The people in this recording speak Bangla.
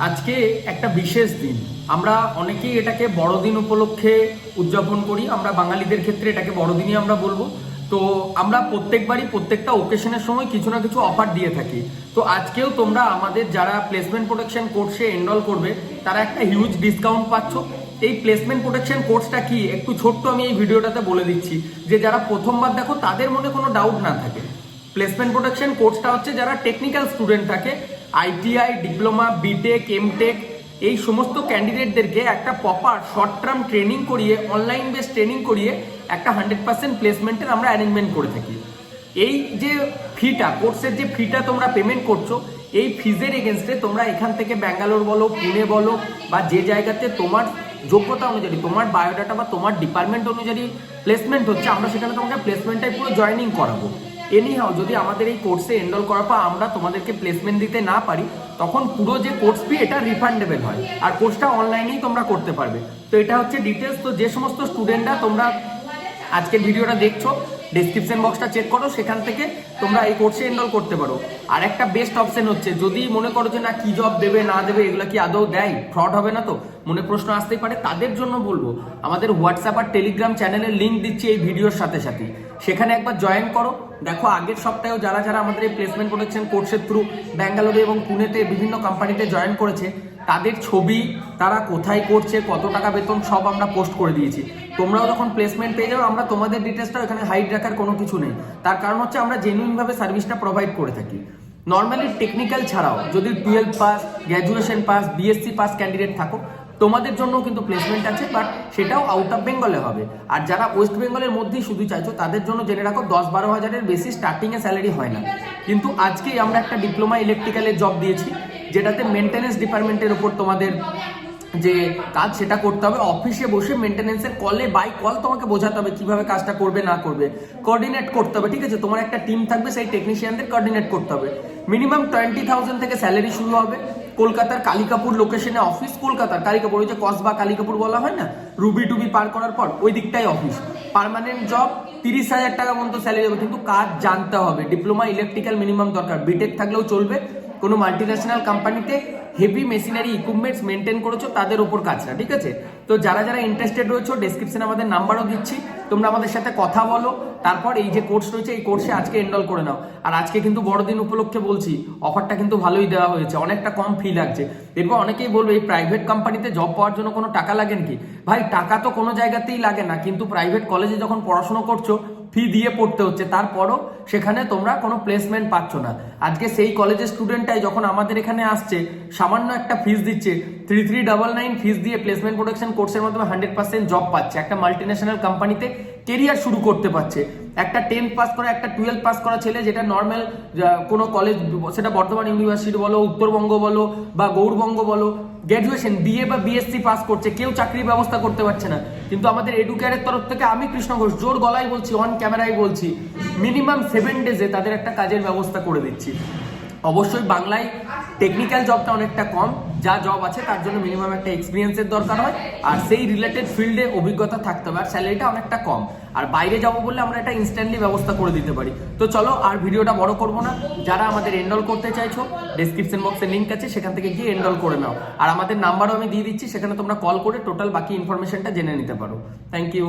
আজকে একটা বিশেষ দিন। আমরা অনেকেই এটাকে বড়দিন উপলক্ষে উদযাপন করি। আমরা বাঙালিদের ক্ষেত্রে এটাকে বড়দিনই আমরা বলবো। তো আমরা প্রত্যেকবারই প্রত্যেকটা ওকেশনের সময় কিছু না কিছু অফার দিয়ে থাকি। তো আজকেও তোমরা আমাদের যারা প্লেসমেন্ট প্রোটেকশন কোর্সে এনরোল করবে তারা একটা হিউজ ডিসকাউন্ট পাচ্ছ। এই প্লেসমেন্ট প্রোটেকশন কোর্সটা কি একটু ছোট্ট আমি এই ভিডিওটাতে বলে দিচ্ছি, যে যারা প্রথমবার দেখো তাদের মনে কোনো ডাউট না থাকে। প্লেসমেন্ট প্রোটেকশন কোর্সটা হচ্ছে যারা টেকনিক্যাল স্টুডেন্ট থাকে, আইটিআই, ডিপ্লোমা, বিটেক, এমটেক, এই সমস্ত ক্যান্ডিডেটদেরকে একটা প্রপার শর্ট টার্ম ট্রেনিং করিয়ে, অনলাইন বেস ট্রেনিং করিয়ে একটা 100% প্লেসমেন্টের আমরা অ্যারেঞ্জমেন্ট করে থাকি। এই যে ফিটা, কোর্সের যে ফিটা তোমরা পেমেন্ট করছো, এই ফিজের এগেনস্টে তোমরা এখান থেকে ব্যাঙ্গালোর বলো, পুনে বলো, বা যে জায়গাতে তোমার যোগ্যতা অনুযায়ী, তোমার বায়োডাটা বা তোমার ডিপার্টমেন্ট অনুযায়ী প্লেসমেন্ট হচ্ছে, আমরা সেখানে তোমাকে প্লেসমেন্টটাই পুরো জয়েনিং করাবো। এনিহাও যদি আমাদের এই কোর্সে এনরোল করার পর আমরা তোমাদেরকে প্লেসমেন্ট দিতে না পারি, তখন পুরো যে কোর্স ফি এটা রিফান্ডেবল হয়, আর কোর্সটা অনলাইনেই তোমরা করতে পারবে। তো এটা হচ্ছে ডিটেলস। তো যে সমস্ত স্টুডেন্টরা তোমরা আজকের ভিডিওটা দেখছো, ডেসক্রিপশন বক্সটা চেক করো, সেখান থেকে তোমরা এই কোর্সে এনরোল করতে পারো। আর একটা বেস্ট অপশন হচ্ছে, যদি মনে করো যে না কি জব দেবে না দেবে, এগুলো কি আদৌ দেয়, ফ্রড হবে না তো, মনে প্রশ্ন আসতেই পারে, তাদের জন্য বলবো আমাদের হোয়াটসঅ্যাপ আর টেলিগ্রাম চ্যানেলের লিঙ্ক দিচ্ছি এই ভিডিওর সাথে সাথে, সেখানে একবার জয়েন করো। দেখো আগের সপ্তাহেও যারা যারা আমাদের এই প্লেসমেন্ট প্রোটেকশন কোর্সের থ্রু ব্যাঙ্গালোরে এবং পুনেতে বিভিন্ন কোম্পানিতে জয়েন করেছে, তাদের ছবি, তারা কোথায় করছে, কত টাকা বেতন, সব আমরা পোস্ট করে দিয়েছি। তোমরাও যখন প্লেসমেন্ট পেয়ে যাও, আমরা তোমাদের ডিটেলসটা এখানে হাইড রাখার কোনো কিছু নেই। তার কারণ হচ্ছে আমরা জেনুইনভাবে সার্ভিসটা প্রোভাইড করে থাকি। নর্মালি টেকনিক্যাল ছাড়াও যদি 12 pass, graduation pass, BSc pass candidate থাকো, তোমাদের জন্য কিন্তু প্লেসমেন্ট আছে, বাট সেটাও আউট অফ বেঙ্গলে হবে। আর যারা ওয়েস্ট বেঙ্গলের মধ্যেই শুধু চাইছো, তাদের জন্য জেনে রাখো 10-12 হাজারের বেশি স্টার্টিংয়ে স্যালারি হয় না। কিন্তু আজকেই আমরা একটা ডিপ্লোমা ইলেকট্রিক্যালের জব দিয়েছি, যেটাতে মেনটেন্যান্স ডিপার্টমেন্টের উপর তোমাদের যে কাজ সেটা করতে হবে। অফিসে বসে মেনটেন্যান্সের কলে বাই কল তোমাকে বোঝাতে হবে কিভাবে কাজটা করবে না করবে, কোঅর্ডিনেট করতে হবে। ঠিক আছে, তোমার একটা টিম থাকবে, সেই টেকনিশিয়ানদের কোঅর্ডিনেট করতে হবে। মিনিমাম 20,000 থেকে স্যালারি শুরু হবে। কলকাতার কালিকাপুর লোকেশনে অফিস, কলকাতার কালিকাপুর, ওই যে কসবা কালিকাপুর বলা হয় না, রুবি টুবি পার করার পর ওই দিকটাই অফিস। পার্মানেন্ট জব, 30,000 টাকা পর্যন্ত স্যালারি হবে, কিন্তু কাজ জানতে হবে। ডিপ্লোমা ইলেকট্রিক্যাল মিনিমাম দরকার, বিটেক থাকলেও চলবে। কোনো মাল্টিন্যাশনাল কোম্পানিতে হেভি মেশিনারি ইকুইপমেন্টস মেনটেন করেছো, তাদের উপর কাজটা। ঠিক আছে, তো যারা যারা ইন্টারেস্টেড রয়েছে, ডেসক্রিপশনে আমাদের নাম্বারও দিচ্ছি, তোমরা আমাদের সাথে কথা বলো, তারপর এই যে কোর্স রয়েছে এই কোর্সে আজকে এনরোল করে নাও। আর আজকে কিন্তু বড়দিন উপলক্ষে বলছি, অফারটা কিন্তু ভালোই দেওয়া হয়েছে, অনেকটা কম ফি লাগছে। এরপর অনেকেই বলবে এই প্রাইভেট কোম্পানিতে জব পাওয়ার জন্য কোনো টাকা লাগে নাকি? ভাই, টাকা তো কোনো জায়গাতেই লাগে না, কিন্তু প্রাইভেট কলেজে যখন পড়াশোনা করছো ফি দিয়ে পড়তে হচ্ছে, তারপরও সেখানে তোমরা কোনো প্লেসমেন্ট পাচ্ছ না। আজকে সেই কলেজের স্টুডেন্টটাই যখন আমাদের এখানে আসছে, সামান্য একটা ফিস দিচ্ছে, 3399 ফিস দিয়ে প্লেসমেন্ট প্রোটেকশন কোর্সের মাধ্যমে 100% জব পাচ্ছে, একটা মাল্টিন্যাশনাল কোম্পানিতে কেরিয়ার শুরু করতে পারছে। একটা 10 পাস করা, একটা 12 পাস করা ছেলে, যেটা নর্মাল কোনো কলেজ, সেটা বর্ধমান ইউনিভার্সিটি বলো, উত্তরবঙ্গ বলো, বা গৌড়বঙ্গ বলো, গ্র্যাজুয়েশন বিএ বা বিএসসি পাস করছে, কেউ চাকরির ব্যবস্থা করতে পারছে না। কিন্তু আমাদের এডুকেয়ারের তরফ থেকে আমি কৃষ্ণ ঘোষ জোর গলায় বলছি, অন ক্যামেরায় বলছি, মিনিমাম 7 ডেজে তাদের একটা কাজের ব্যবস্থা করে দিচ্ছি। অবশ্যই বাংলায় টেকনিক্যাল জবটা অনেকটা কম, যা জব আছে তার জন্য মিনিমাম একটা এক্সপিরিয়েন্সের দরকার হয়, আর সেই রিলেটেড ফিল্ডে অভিজ্ঞতা থাকতে হবে, আর স্যালারিটা অনেকটা কম। আর বাইরে যাবো বললে আমরা এটা ইনস্ট্যান্টলি ব্যবস্থা করে দিতে পারি। তো চলো আর ভিডিওটা বড় করবো না, যারা আমাদের এনরোল করতে চাইছো, ডেসক্রিপশন বক্সে লিঙ্ক আছে, সেখান থেকে গিয়ে এনরোল করে নাও। আর আমাদের নাম্বারও আমি দিয়ে দিচ্ছি, সেখানে তোমরা কল করে টোটাল বাকি ইনফরমেশনটা জেনে নিতে পারো। Thank you.